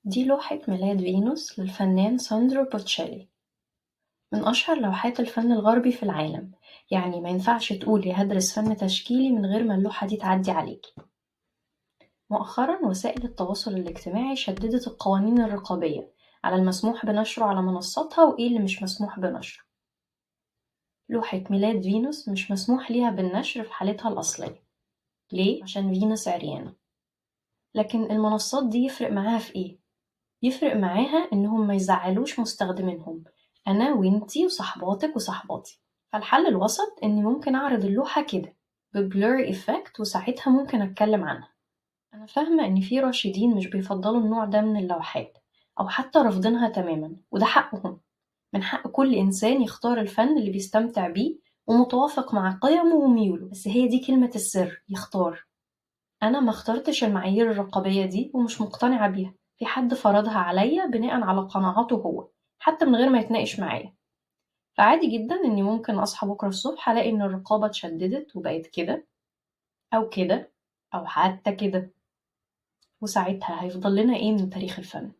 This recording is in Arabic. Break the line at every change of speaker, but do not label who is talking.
دي لوحة ميلاد فينوس للفنان ساندرو بوتشيلي، من أشهر لوحات الفن الغربي في العالم. يعني ما ينفعش تقولي هدرس فن تشكيلي من غير ما اللوحة دي تعدي عليكي. مؤخرا وسائل التواصل الاجتماعي شددت القوانين الرقابية على المسموح بنشره على منصاتها وإيه اللي مش مسموح بنشره. لوحة ميلاد فينوس مش مسموح ليها بالنشر في حالتها الأصلية. ليه؟ عشان فينوس عريانة. لكن المنصات دي يفرق معاها في إيه؟ يفرق معاها إنهم ما يزعلوش مستخدمينهم، أنا وإنتي وصحباتك وصحباتي. فالحل الوسط إني ممكن أعرض اللوحة كده ببلور إفكت، وساعتها ممكن أتكلم عنها. أنا فاهمة إن في راشدين مش بيفضلوا النوع ده من اللوحات أو حتى رافضينها تماما، وده حقهم. من حق كل إنسان يختار الفن اللي بيستمتع بيه ومتوافق مع قيمه وميوله، بس هي دي كلمة السر، يختار. أنا ما اخترتش المعايير الرقابية دي ومش مقتنعة بيها، في حد فرضها عليا بناء على قناعاته هو، حتى من غير ما يتناقش معايا. فعادي جدا إني ممكن أصحى بكرة الصبح ألاقي إن الرقابة اتشددت وبقت كده أو كده أو حتى كده، وساعتها هيفضل لنا إيه من تاريخ الفن؟